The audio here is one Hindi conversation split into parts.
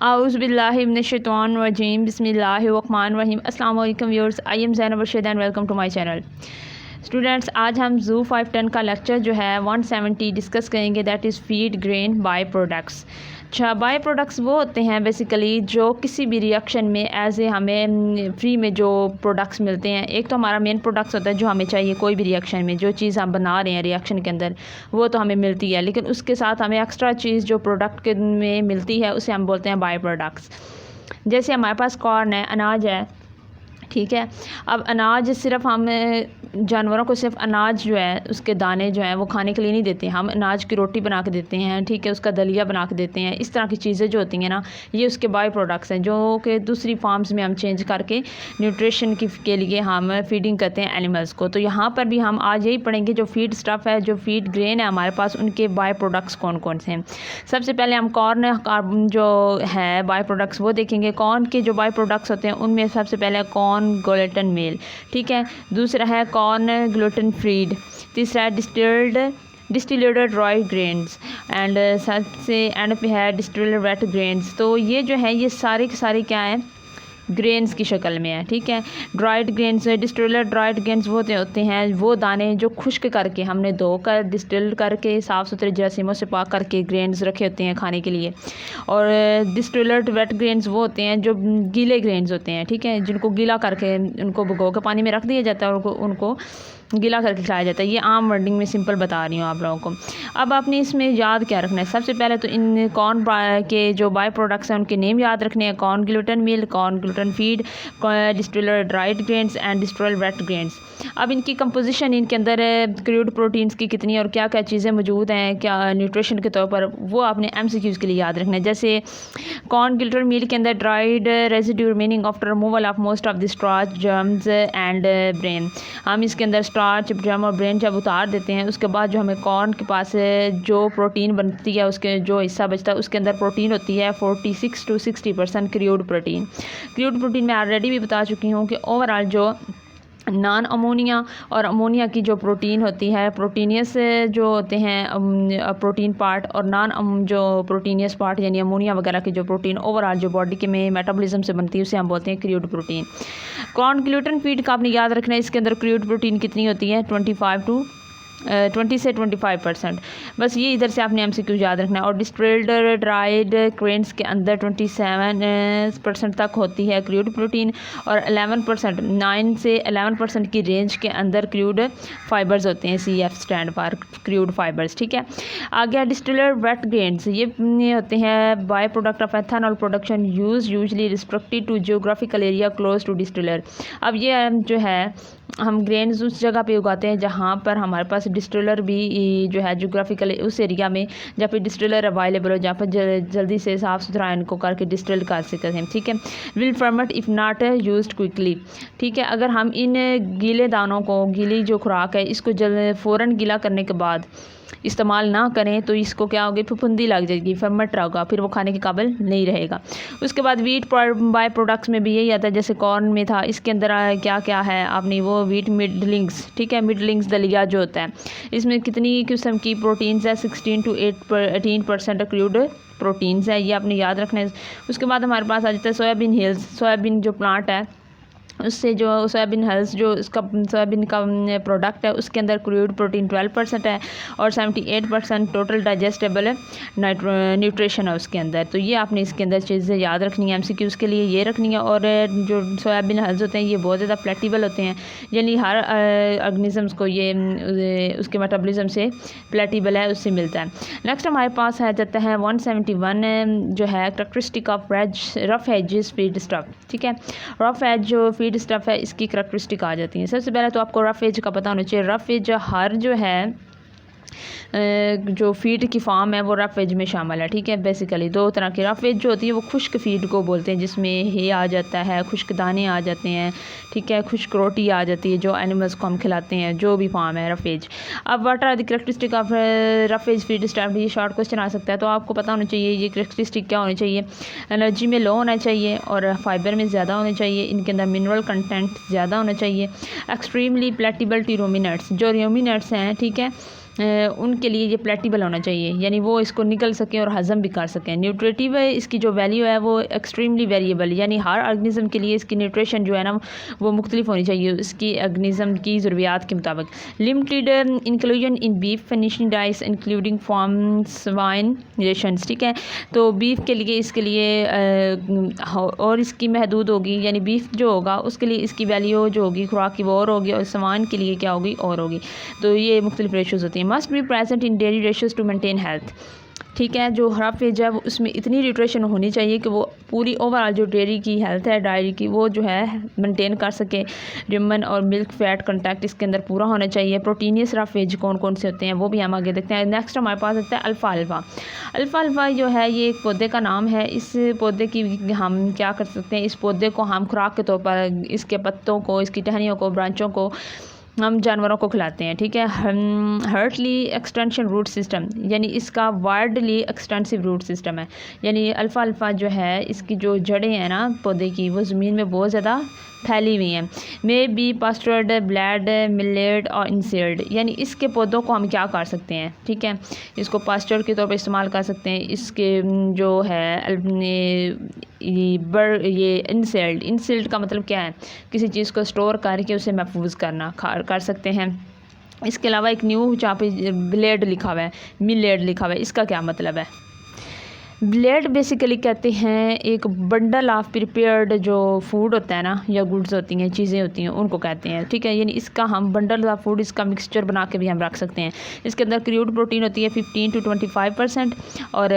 आउज़ुबिल्लाहिमिनश्शैतानिर्रजीम बिस्मिल्लाहिर्रहमानिर्रहीम। अस्सलाम वालेकुम viewers, I am Zainab Rashid and welcome to my channel. Students, आज हम ज़ू 510 का लेक्चर जो है 170 डिस्कस करेंगे, that is feed grain by products. अच्छा, बाय प्रोडक्ट्स वो होते हैं बेसिकली जो किसी भी रिएक्शन में एज ए हमें फ्री में जो प्रोडक्ट्स मिलते हैं। एक तो हमारा मेन प्रोडक्ट्स होता है जो हमें चाहिए कोई भी रिएक्शन में, जो चीज़ हम बना रहे हैं रिएक्शन के अंदर वो तो हमें मिलती है, लेकिन उसके साथ हमें एक्स्ट्रा चीज़ जो प्रोडक्ट के में मिलती है उसे हम बोलते हैं बाय प्रोडक्ट्स। जैसे हमारे पास कॉर्न है, अनाज है, ठीक है। अब अनाज सिर्फ हम जानवरों को सिर्फ अनाज जो है उसके दाने जो हैं वो खाने के लिए नहीं देते, हम अनाज की रोटी बना के देते हैं, ठीक है, उसका दलिया बना के देते हैं। इस तरह की चीज़ें जो होती हैं ना, ये उसके बाय प्रोडक्ट्स हैं जो कि दूसरी फार्म्स में हम चेंज करके न्यूट्रिशन के लिए हम फीडिंग करते हैं एनिमल्स को। तो यहाँ पर भी हम आज यही पढ़ेंगे जो फीड स्टफ़ है, जो फीड ग्रेन है हमारे पास, उनके बाय प्रोडक्ट्स कौन कौन से हैं। सबसे पहले हम कॉर्न जो है बाय प्रोडक्ट्स वो देखेंगे। कॉर्न के जो बाय प्रोडक्ट्स होते हैं उनमें सबसे पहले कॉर्न ग्लूटेन मील, ठीक है। दूसरा है कॉर्न ग्लूटेन फ्रीड। तीसरा है डिस्टिल्ड ड्राई ग्रेन्स एंड सबसे एंड पे है डिस्टिल्ड वेट ग्रेन्स। तो ये जो है ये सारे के सारे क्या हैं, ग्रेन्स की शक्ल में है, ठीक है। Dried grains, distilled dried grains वो होते हैं वो दाने जो खुश्क करके हमने धोकर डिस्टिल्ड करके साफ़ सुथरे जरासीमों से पाक करके ग्रेन्स रखे होते हैं खाने के लिए। और डिस्टिल्ड वेट ग्रेन्स वो होते हैं जो गीले ग्रेन्स होते हैं, ठीक है, जिनको गीला करके उनको भिगो के पानी में रख दिया जाता है और उनको गीला करके खिलाया जाता है। ये आम वर्डिंग में सिंपल बता रही हूँ आप लोगों को। अब आपने इसमें याद क्या रखना है, सबसे पहले तो इन कॉर्न के जो बाय प्रोडक्ट्स हैं उनके नेम याद रखने हैं। Corn gluten meal, corn gluten feed, distilled dried grains and distilled wet grains. अब इनकी कंपोजिशन, इनके अंदर क्रूड प्रोटीन्स की कितनी और क्या क्या चीज़ें मौजूद हैं क्या न्यूट्रिशन के तौर पर, वो आपने MCQs के लिए याद रखना है। जैसे कॉर्न ग्लूटेन मील के अंदर dried residue remaining after removal of most of the starch, germs and brain. हम इसके अंदर स्टार्च, जर्म और ब्रेन जब उतार देते हैं उसके बाद जो हमें कॉर्न के पास जो प्रोटीन बनती है उसके जो हिस्सा बचता है उसके अंदर प्रोटीन होती है 46 to 60% crude protein. Crude protein मैं ऑलरेडी भी बता चुकी हूँ कि ओवरऑल जो नॉन अमोनिया और अमोनिया की जो प्रोटीन होती है, प्रोटीनियस जो होते हैं प्रोटीन पार्ट, और नॉन जो प्रोटीनियस पार्ट यानी अमोनिया वगैरह की जो प्रोटीन ओवरऑल जो बॉडी के में मेटाबॉलिज्म से बनती है उसे हम बोलते हैं crude protein. Corn gluten feed का आपने याद रखना है, इसके अंदर क्रूड प्रोटीन कितनी होती है 20 से 25%। बस ये इधर से आपने MCQ याद रखना है। और डिस्टिल्ड ड्राइड ग्रेन्स के अंदर 27% तक होती है क्रूड प्रोटीन और 11% 9 से 11% की रेंज के अंदर क्रूड फाइबर्स होते हैं। CF stand for crude fibres, ठीक है। आगे डिस्टिल्ड वेट ग्रेन्स, ये होते हैं by product of ethanol production usually restricted to geographical area close to distiller. अब ये जो है हम ग्रेन्स उस जगह पे उगाते हैं जहाँ पर हमारे पास डिस्टिलर भी जो है जियोग्राफिकल उस एरिया में जहाँ पे डिस्टिलर अवेलेबल हो, जहाँ पर जल्दी से साफ़ सुथरा इनको करके डिस्टिल कर सकते हैं, ठीक है। Will ferment if not used quickly, ठीक है। अगर हम इन गीले दानों को, गीली जो खुराक है इसको फ़ौरन गीला करने के बाद इस्तेमाल ना करें तो इसको क्या होगी, फफूंदी लग जाएगी, फर्मेंट होगा, फिर वो खाने के काबिल नहीं रहेगा। उसके बाद वीट बाय प्रोडक्ट्स में भी यही आता है, जैसे कॉर्न में था, इसके अंदर क्या क्या है आपने वो वीट मिडलिंग्स, ठीक है, मिडलिंग्स दलिया जो होता है इसमें कितनी किस्म की प्रोटीन्स है 16 to 18% क्रूड प्रोटीन्स है, ये आपने याद रखना है। उसके बाद हमारे पास आ जाता है सोयाबीन हिल्स। सोयाबीन जो प्लांट है उससे जो सोयाबीन हल्स जो उसका सोयाबीन का प्रोडक्ट है उसके अंदर क्रूड प्रोटीन 12% है और 78% टोटल डाइजेस्टेबल न्यूट्रिशन है उसके अंदर। तो ये आपने इसके अंदर चीज़ें याद रखनी है, MCQs के लिए ये रखनी है। और जो सोयाबीन हल्स होते हैं ये बहुत ज़्यादा फ्लेक्सिबल होते हैं, यानी हर ऑर्गेनिजम्स को ये उसके मेटाबॉलिज्म से फ्लेक्सिबल है, उससे मिलता है। नेक्स्ट हमारे पास आ जाता है 171 जो है characteristic of roughages feed stuff, ठीक है। रफ एज जो फीड स्टफ़ है इसकी करैक्टरिस्टिक आ जाती हैं। सबसे पहले तो आपको रफ एज का पता होना चाहिए। रफ एज हर जो है जो फीड की फार्म है वो रफ एज में शामिल है, ठीक है। बेसिकली दो तरह की रफ एज जो होती है वो खुश्क फीड को बोलते हैं, जिसमें हे आ जाता है, खुश्क दाने आ जाते हैं, ठीक है, खुश्क रोटी आ जाती है जो एनिमल्स को हम खिलाते हैं, जो भी फार्म है रफ एज। अब what are the characteristic of roughage feed stuff, ये शॉर्ट क्वेश्चन आ सकता है, तो आपको पता होना चाहिए ये करैक्टरिस्टिक क्या होनी चाहिए। एनर्जी में लो होना चाहिए और फाइबर में ज़्यादा होना चाहिए, इनके अंदर मिनरल कंटेंट ज़्यादा होना चाहिए। एक्सट्रीमली प्लेटिबल टू रूमिनेट्स, जो रूमिनेट्स हैं, ठीक है, उनके लिए ये प्लेटेबल होना चाहिए, यानी वो इसको निकल सकें और हज़म भी कर सकें। न्यूट्रिटिव है इसकी जो वैल्यू है वो एक्सट्रीमली वेरिएबल, यानी हर ऑर्गेनिज्म के लिए इसकी न्यूट्रिशन जो है ना वो मुख्तलिफ होनी चाहिए इसकी ऑर्गेनिज्म की ज़रूरियात के मुताबिक। Limited inclusion in beef finishing diets including forms wine rations, ठीक है। तो बीफ के लिए इसके लिए और इसकी महदूद होगी, यानी बीफ जो होगा उसके लिए इसकी वैल्यू जो होगी खुराक की वो और होगी, और सामान के लिए क्या होगी और होगी। तो ये मुख्तलिफ रेशोज़ होती हैं। Must be present in dairy ratios to maintain health, ठीक है। जो हरा फेज है उसमें इतनी न्यूट्रिशन होनी चाहिए कि वो पूरी ओवरऑल जो डेयरी की हेल्थ है डायरी की वो जो है मेंटेन कर सके। रिमन और मिल्क फैट कंटेक्ट इसके अंदर पूरा होना चाहिए। प्रोटीनियस हरा फेज कौन कौन से होते हैं वो भी हम आगे देखते हैं। नेक्स्ट हमारे पास आता है अल्फ़ा अल्फ़ा। अल्फ़ा अल्फ़ा जो है ये एक पौधे का नाम है। इस पौधे की हम क्या कर सकते हैं, इस पौधे को हम खुराक के तौर पर इसके पत्तों को, इसकी टहनियों को, ब्रांचों को हम जानवरों को खिलाते हैं, ठीक है। हर्टली एक्सटेंशन रूट सिस्टम, यानी इसका वाइडली एक्सटेंसिव रूट सिस्टम है। यानी अल्फ़ा अल्फ़ा जो है इसकी जो जड़ें हैं ना पौधे की वो ज़मीन में बहुत ज़्यादा फैली हुई हैं। मे बी पास्टर्ड ब्लैड मिलेट और इंसेल्ड, यानी इसके पौधों को हम क्या कर सकते हैं, ठीक है। इसको पास्टर्ड के तौर पर इस्तेमाल कर सकते हैं। इसके जो है ये इंसेल्ड का मतलब क्या है, किसी चीज़ को स्टोर करके उसे महफूज करना कर सकते हैं। इसके अलावा एक न्यू जहाँ पे ब्लेड लिखा हुआ है, मिलेट लिखा हुआ है, इसका क्या मतलब है। ब्लेड बेसिकली कहते हैं एक बंडल ऑफ प्रिपेयर्ड जो फूड होता है ना, या गुड्स होती हैं, चीज़ें होती हैं, उनको कहते हैं, ठीक है। यानी इसका हम बंडल ऑफ फूड, इसका मिक्सचर बना के भी हम रख सकते हैं। इसके अंदर क्रूड प्रोटीन होती है 15 to 25% और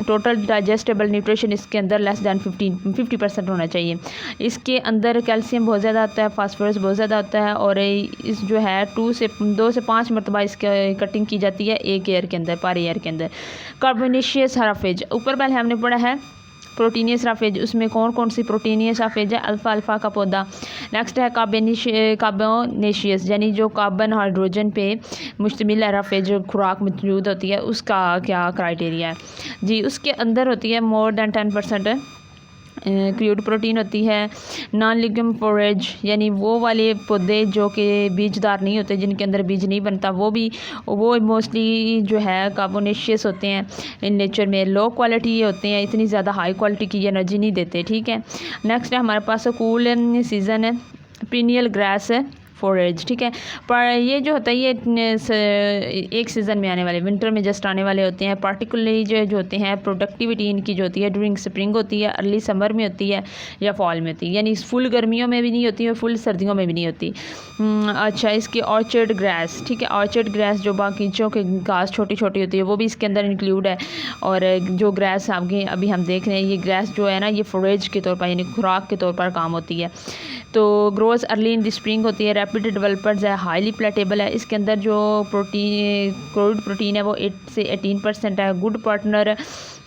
टोटल डाइजेस्टेबल न्यूट्रिशन इसके अंदर लेस दैन 50% होना चाहिए। इसके अंदर कैल्शियम बहुत ज़्यादा होता है, फास्फोरस बहुत ज़्यादा होता है, और इस जो है 2 से 5 मरतबा इसकी कटिंग की जाती है एक ईयर के अंदर, पर ईयर के अंदर। कार्बोनेशियस हरा फेज, ऊपर पहले हमने पढ़ा है प्रोटीनियस राफेज, उसमें कौन कौन सी प्रोटीनियस राफेज है, अल्फ़ा अल्फ़ा का पौधा। नेक्स्ट है कार्बोनेशियस, यानी जो कार्बन हाइड्रोजन पे मुश्तमिल राफेज खुराक मौजूद होती है उसका क्या क्राइटेरिया है जी। उसके अंदर होती है मोर दैन 10% क्रूड प्रोटीन होती है। नॉन लिग्यूम फोरेज, यानी वो वाले पौधे जो कि बीजदार नहीं होते, जिनके अंदर बीज नहीं बनता, वो मोस्टली जो है कार्बोनेशियस होते हैं इन नेचर में। लो क्वालिटी होते हैं, इतनी ज़्यादा हाई क्वालिटी की एनर्जी नहीं देते, ठीक है। नेक्स्ट है हमारे पास कूल सीज़न है, पीनियल ग्रास है, फोरेज, ठीक है। पर ये जो होता है ये एक सीज़न में आने वाले, विंटर में जस्ट आने वाले होते हैं। पार्टिकुलरली जो होते हैं प्रोडक्टिविटी इनकी जो होती है ड्यूरिंग स्प्रिंग होती है, अर्ली समर में होती है या फॉल में होती है, यानी फुल गर्मियों में भी नहीं होती है, फुल सर्दियों में भी नहीं होती। अच्छा, इसकी ऑर्चर्ड ग्रास, ठीक है। ऑर्चर्ड ग्रास जो बागीचों के घास छोटी छोटी होती है वो भी इसके अंदर इंक्लूड है। और जो ग्रास आगे अभी हम देख रहे हैं ये ग्रास जो है ना ये फोरेज के तौर पर यानी खुराक के तौर पर काम होती है। तो growth early in the spring होती है, रैपिड डेवलपर्स है, हाईली प्लेटेबल है। इसके अंदर जो क्रूड प्रोटीन है वो 8 से 18% है। गुड पार्टनर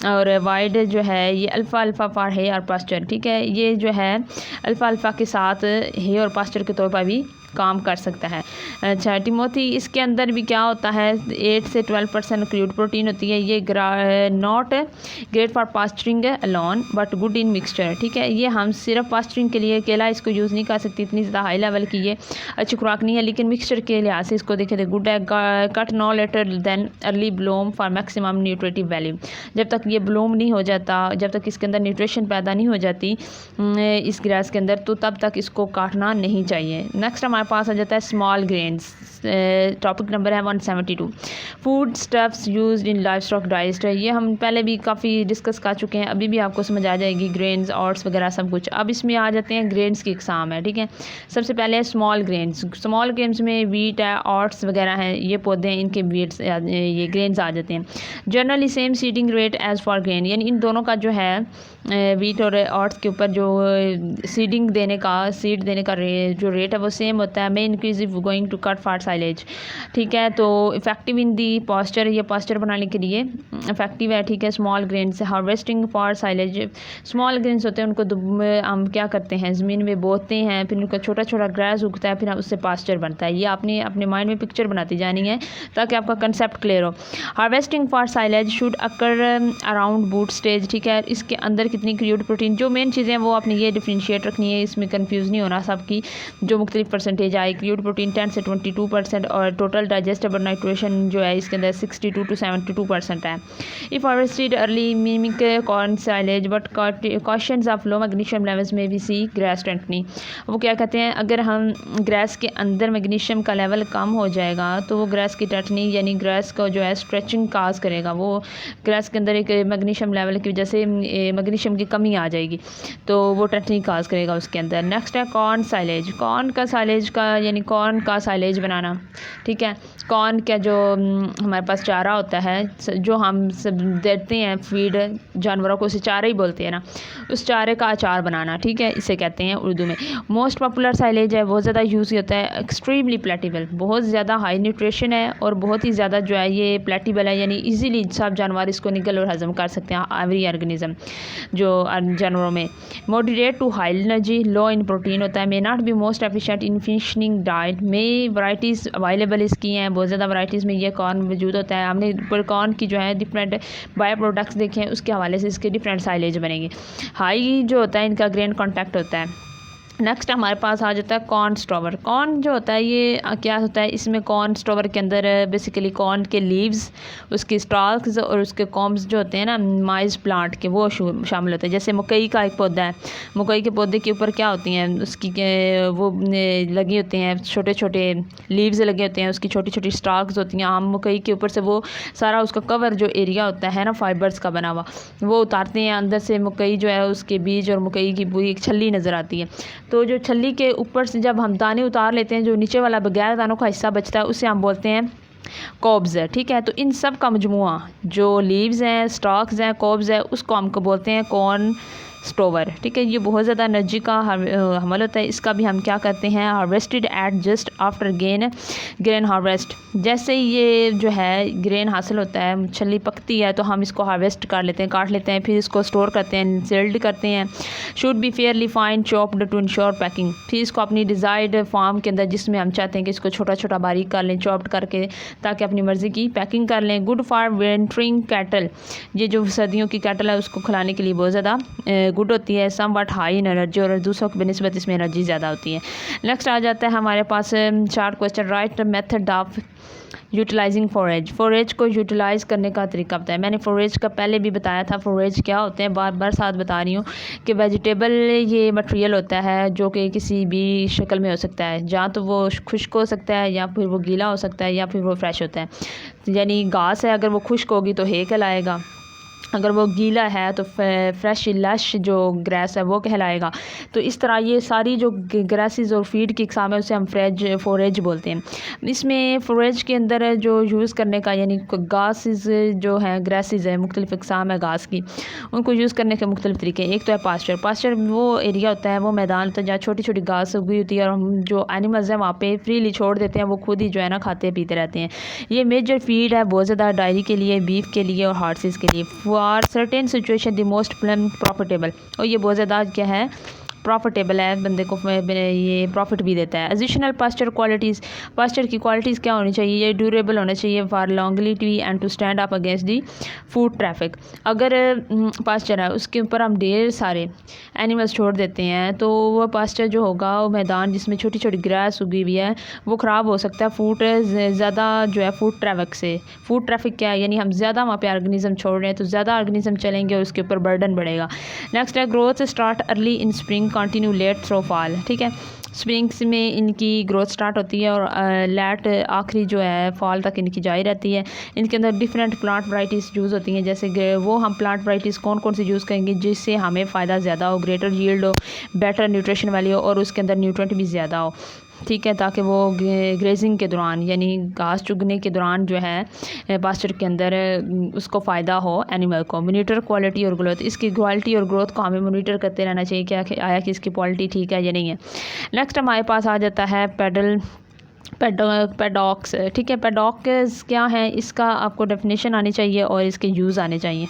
और वाइड जो है ये अल्फ़ा अल्फ़ा फॉर हे और पास्चर, ठीक है। ये जो है अल्फ़ा अल्फ़ा के साथ हे और पास्चर के तौर पर भी काम कर सकता है। अच्छा, टिमोथी, इसके अंदर भी क्या होता है 8 से 12% क्रूड प्रोटीन होती है। ये not great for pasturing alone but good in mixture, ठीक है। ये हम सिर्फ पास्चरिंग के लिए अकेला इसको यूज़ नहीं कर सकते, इतनी ज़्यादा हाई लेवल की ये अच्छी खुराक नहीं है, लेकिन मिक्सचर के लिहाज से इसको देखें तो गुड है। Cut no later than early bloom for maximum nutritive value, जब तक ये ब्लूम नहीं हो जाता, जब तक इसके अंदर न्यूट्रिशन पैदा नहीं हो जाती इस ग्रास के अंदर, तो तब तक इसको काटना नहीं चाहिए। नेक्स्ट हमारे पास आ जाता है स्मॉल ग्रेन्स। टॉपिक नंबर है 172, food stuffs used in live stock diet. ये हम पहले भी काफ़ी डिस्कस कर चुके हैं, अभी भी आपको समझ आ जाएगी, ग्रेन्स ऑट्स वगैरह सब कुछ। अब इसमें आ जाते हैं ग्रेन्स की इकसाम है, ठीक है। सबसे पहले है स्मॉल ग्रेन्स। स्मॉल ग्रेन्स में वीट है, ऑट्स वगैरह हैं, ये पौधे हैं, इनके वीट्स ये ग्रेन्स आ जाते हैं। Generally same seeding rate as for grain, यानी इन दोनों का जो है वीट और ऑट्स के ऊपर जो सीड देने का जो रेट है वो सेम होता है। May increase if going to cut for silage, ठीक है। तो इफेक्टिव इन दी पॉस्चर, ये पॉस्चर बनाने के लिए इफेक्टिव है, ठीक है। Small grains harvesting for silage, small grains होते हैं उनको हम क्या करते हैं ज़मीन में बोते हैं, फिर उनका छोटा छोटा ग्रास उगता है, फिर उससे पॉस्चर बनता है। ये आपने अपने माइंड में पिक्चर बनाती जानी है ताकि आपका कंसेप्ट क्लियर हो। Harvesting for silage should occur around boot stage, ठीक है। इसके अंदर कितनी क्रूड प्रोटीन, जो मेन चीज़ें हैं वो आपने ये डिफ्रेंशिएट रखनी है, इसमें कंफ्यूज नहीं होना सबकी, जो मुख्तलिफ परसेंटेज परसेंटेज आई, क्रूड प्रोटीन 10 से 22% और टोटल डाइजेस्टेबल नाइट्रेशन जो है इसके अंदर 62 to 72% है। If harvested early mimic corn silage but cautions of low magnesium levels में भी सी ग्रास स्ट्रेंथनिंग। वो क्या कहते हैं, अगर हम ग्रास के अंदर मैग्नीशियम का लेवल कम हो जाएगा तो वो ग्रास की टेटनिंग यानी ग्रास को जो है स्ट्रेचिंग काज करेगा। वो ग्रास के अंदर एक मैग्नीशियम लेवल की वजह से मैग्नीशियम की कमी आ जाएगी तो वो टेटनिंग काज करेगा उसके अंदर। नेक्स्ट है कॉर्न साइलेज। कॉर्न का साइलेज का यानी कॉर्न का साइलेज बनाना, ठीक है। कॉर्न का जो हमारे पास चारा होता है जो हम सब देते हैं फीड जानवरों को, उसे चारा ही बोलते हैं ना, उस चारे का अचार बनाना, ठीक है, इसे कहते हैं उर्दू में। मोस्ट पॉपुलर साइलेज है, बहुत ज़्यादा यूज़ होता है, एक्सट्रीमली प्लेटिबल, बहुत ज़्यादा हाई न्यूट्रिशन है और बहुत ही ज़्यादा जो है ये प्लेटिबल है, यानी इजीली सब जानवर इसको निकल और हजम कर सकते हैं, एवरी ऑर्गेनिज्म जो जानवरों में। Moderate to high energy, low in protein होता है, may not be most efficient in finishing diet, में वैराइटीज़ अवेलेबल इसकी हैं, बहुत ज़्यादा वैराइटीज़ में ये कॉर्न मौजूद होता है। हमने कॉर्न की जो है डिफरेंट बायो प्रोडक्ट्स देखे हैं, उसके हवाले से इसके डिफरेंट साइलेज बनेंगे। हाई जो होता है इनका ग्रेन कॉन्टैक्ट होता है। नेक्स्ट हमारे पास आ जाता है कॉर्न स्टोवर। कॉर्न जो होता है ये क्या होता है, इसमें कॉर्न स्टोवर के अंदर बेसिकली कॉर्न के लीव्स, उसकी स्टॉक्स और उसके कॉम्स जो होते हैं ना माइज प्लांट के, वो शामिल होते हैं। जैसे मकई का एक पौधा है, मकई के पौधे के ऊपर क्या होती हैं उसकी वो लगी होती हैं छोटे छोटे लीव्स लगे होते हैं, उसकी छोटी छोटी स्टॉक्स होती हैं आम मकई के ऊपर से, वो सारा उसका कवर जो एरिया होता है ना फाइबर्स का बना हुआ, वो उतारते हैं अंदर से मकई जो है उसके बीज और मकई की पूरी एक छल्ली नज़र आती है। तो जो छल्ली के ऊपर से जब हम दाने उतार लेते हैं, जो नीचे वाला बगैर दानों का हिस्सा बचता है उसे हम बोलते हैं कॉब्स है, ठीक है। तो इन सब का मजमुआ जो लीव्स हैं, स्टॉक्स हैं, कॉब्स है, उसको हमको बोलते हैं कॉर्न स्टोवर, ठीक है। ये बहुत ज़्यादा एनर्जी का हमल होता है। इसका भी हम क्या करते हैं, harvested at just after grain harvest. जैसे ही ये जो है ग्रेन हासिल होता है, छल्ली पकती है, तो हम इसको हार्वेस्ट कर लेते हैं, काट लेते हैं, फिर इसको स्टोर करते हैं, सील्ड करते हैं। Should be fairly fine chopped to ensure packing. फिर इसको अपनी डिज़ायर्ड फॉर्म के अंदर जिसमें हम चाहते हैं कि इसको छोटा छोटा बारीक कर लें, चॉप्ड करके, ताकि अपनी मर्ज़ी की पैकिंग कर लें। गुड फॉर विंटरिंग कैटल, ये जो सर्दियों की कैटल है उसको खिलाने के लिए बहुत ज़्यादा गुड होती है। सम बट हाई इन एनर्जी, और दूसरों की निस्बत इसमें एनर्जी ज़्यादा होती है। नेक्स्ट आ जाता है हमारे पास short question, right method of utilizing forage. Forage को यूटिलाइज करने का तरीका बताया। मैंने फोरेज का पहले भी बताया था, फोरेज क्या होते हैं, बार बार साथ बता रही हूँ कि वेजिटेबल ये मटेरियल होता है जो कि किसी भी शक्ल में हो सकता है, जहाँ तो वो खुश्क हो सकता है या फिर वो गीला हो सकता है या फिर वो फ्रेश होता है। यानी घास है, अगर वो खुश्क होगी तो हे कहलाएगा, अगर वो गीला है तो फ्रेश लश जो ग्रास है वो कहलाएगा। तो इस तरह ये सारी जो ग्रासेस और फीड की इकसाम है उसे हम फोरेज बोलते हैं। इसमें फोरेज के अंदर जो यूज़ करने का यानी घासेस जो हैं, ग्रासेस है, मुख्तलिफ इकसाम है घास की, उनको यूज़ करने के मुख्तलिफ तरीके। एक तो है पास्चर। पास्चर वो एरिया होता है, वो मैदान होता है जहाँ छोटी छोटी घास उगी होती है और हम जो एनिमल्स हैं वहाँ पे फ्रीली छोड़ देते हैं, वो खुद ही जो है ना खाते पीते रहते हैं। ये मेजर फीड है बहुत ज़्यादा डायरी के लिए, बीफ के लिए और हॉर्सेस के लिए। For certain situation the most profitable, और ये बहुत ज़्यादा क्या है प्रॉफिटेबल है, बंदे को ये प्रॉफिट भी देता है। एडिशनल पास्चर क्वालिटीज़, पास्चर की क्वालिटीज़ क्या होनी चाहिए, ये ड्यूरेबल होना चाहिए for longevity and to stand up against the foot traffic. अगर पास्चर है उसके ऊपर हम ढेर सारे एनिमल्स छोड़ देते हैं तो वो पास्चर जो होगा, वो मैदान जिसमें छोटी छोटी ग्रास उगी हुई है, वो ख़राब हो सकता है फूड ज़्यादा जो है फूड ट्रैफिक से। फूड ट्रैफिक क्या है, यानी हम ज़्यादा वहाँ पे ऑर्गेनिज्म छोड़ रहे हैं तो ज़्यादा ऑर्गेनिज्म चलेंगे और उसके ऊपर बर्डन बढ़ेगा। नेक्स्ट है growth start early in spring continue late through fall, ठीक है। स्प्रिंग्स में इनकी ग्रोथ स्टार्ट होती है और लेट आखिरी जो है फॉल तक इनकी जारी रहती है। इनके अंदर डिफरेंट प्लांट वैराइटीज़ यूज़ होती हैं, जैसे वो हम प्लांट वैराइटीज़ कौन कौन सी यूज़ करेंगे जिससे हमें फ़ायदा ज़्यादा हो, ग्रेटर यील्ड हो, बेटर न्यूट्रिशन वाली हो और उसके अंदर न्यूट्रिएंट भी ज़्यादा हो, ठीक है, ताकि वो ग्रेजिंग के दौरान यानी घास चुगने के दौरान जो है पास्चर के अंदर उसको फ़ायदा हो एनिमल को। मोनीटर क्वालिटी और ग्रोथ, इसकी क्वालिटी और ग्रोथ को हमें मोनीटर करते रहना चाहिए, क्या आया कि इसकी क्वालिटी ठीक है या नहीं है। नेक्स्ट हमारे पास आ जाता है पैडॉक्स, ठीक है। पैडॉक्स क्या है, इसका आपको डेफिनेशन आनी चाहिए और इसके यूज़ आने चाहिए।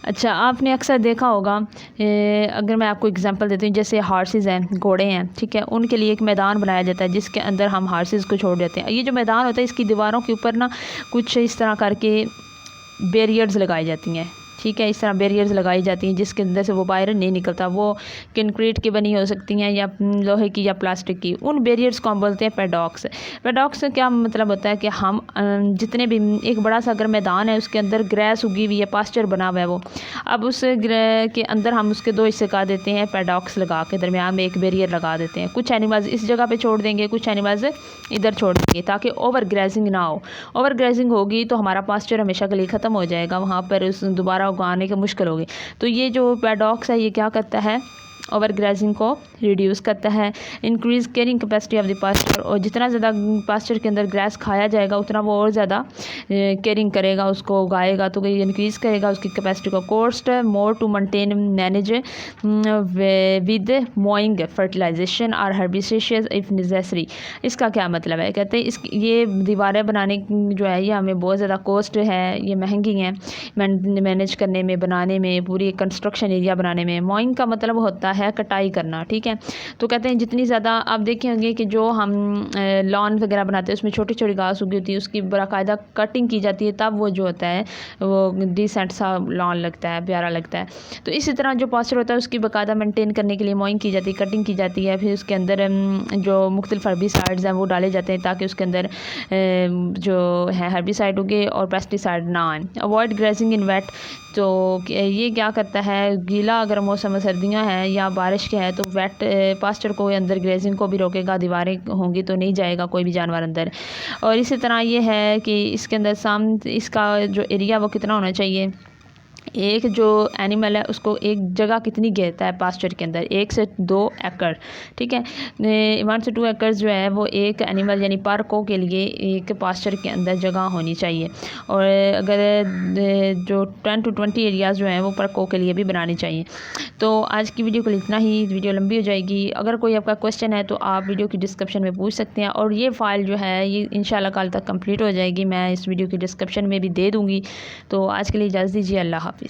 अच्छा, आपने अक्सर देखा होगा, अगर मैं आपको एग्जांपल देती हूँ, जैसे हार्सेस हैं, घोड़े हैं, ठीक है, उनके लिए एक मैदान बनाया जाता है जिसके अंदर हम हार्सेस को छोड़ देते हैं। ये जो मैदान होता है इसकी दीवारों के ऊपर ना कुछ इस तरह करके बैरियर्स लगाई जाती हैं, ठीक है। इस तरह बैरियर्स लगाई जाती हैं जिसके अंदर से वो बाहर नहीं निकलता। वो कंक्रीट की बनी हो सकती हैं या लोहे की या प्लास्टिक की। उन बैरियर्स को हम बोलते हैं पैडॉक्स। पैडॉक्स का क्या मतलब होता है कि हम जितने भी एक बड़ा सा अगर मैदान है उसके अंदर ग्रास उगी हुई है, पास्चर बना हुआ है वो, अब उस के अंदर हम उसके दो हिस्से कर देते हैं पैडॉक्स लगा के, दरमियान में एक बैरियर लगा देते हैं। कुछ एनिमल्स इस जगह पे छोड़ देंगे, कुछ एनिमल्स इधर छोड़ देंगे ताकि ओवर ग्रेजिंग ना हो। ओवर ग्रेजिंग होगी तो हमारा पास्चर हमेशा के लिए ख़त्म हो जाएगा, वहाँ पर उस दोबारा उगाने की मुश्किल होगी। तो ये जो पैडॉक्स है ये क्या करता है, ओवर ग्रेजिंग को रिड्यूस करता है। Increase carrying capacity of the pasture, और जितना ज़्यादा पास्चर के अंदर ग्रास खाया जाएगा उतना वो और ज़्यादा कैरिंग करेगा, उसको उगाएगा, तो ये इंक्रीज़ करेगा उसकी कैपेसिटी को। Cost more to maintain manage with mowing fertilisation और हर्बिसाइड्स इफ़ नेसेसरी। इसका क्या मतलब है, कहते हैं ये दीवारें बनाने जो है ये हमें बहुत ज़्यादा कॉस्ट है, ये महंगी हैं मैनेज करने में, बनाने में, पूरी कंस्ट्रक्शन एरिया बनाने में। मोइंग का मतलब होता है कटाई करना, ठीक है। तो कहते हैं जितनी ज़्यादा आप देखे होंगे कि जो हम लॉन वगैरह बनाते हैं उसमें छोटी छोटी घास उगी होती है, उसकी बाकायदा कटिंग की जाती है, तब वो जो होता है वो डिसेंट सा लॉन लगता है, प्यारा लगता है। तो इसी तरह जो पास्चर होता है उसकी बाकायदा मेंटेन करने के लिए मोइंग की जाती है, कटिंग की जाती है, फिर उसके अंदर जो मुख्तलिफ हर्बिसाइड्स हैं वो डाले जाते हैं ताकि उसके अंदर जो है हर्बिसाइड उगे और पेस्टिसाइड ना आए। अवॉइड ग्रेजिंग इन वेट, तो ये क्या करता है, गीला अगर मौसम सर्दियाँ हैं या बारिश के है तो वेट पास्चर को अंदर ग्रेजिंग को भी रोकेगा, दीवारें होंगी तो नहीं जाएगा कोई भी जानवर अंदर। और इसी तरह ये है कि इसके अंदर इसका जो एरिया वो कितना होना चाहिए, एक जो एनिमल है उसको एक जगह कितनी घेरता है पास्चर के अंदर, 1 से 2 एकड़, ठीक है। 1 से 2 एकड़ जो है वो एक एनिमल यानी पर को के लिए एक पास्चर के अंदर जगह होनी चाहिए। और अगर जो 10 to 20 एरियाज़ जो हैं वो पर को के लिए भी बनानी चाहिए। तो आज की वीडियो को इतना ही, वीडियो लंबी हो जाएगी। अगर कोई आपका क्वेश्चन है तो आप वीडियो की डिस्क्रिप्शन में पूछ सकते हैं, और ये फ़ाइल जो है ये इंशाल्लाह कल तक कंप्लीट हो जाएगी, मैं इस वीडियो की डिस्क्रिप्शन में भी दे दूँगी। तो आज के लिए इजाज़त दीजिए, अल्लाह हाफ़िज़।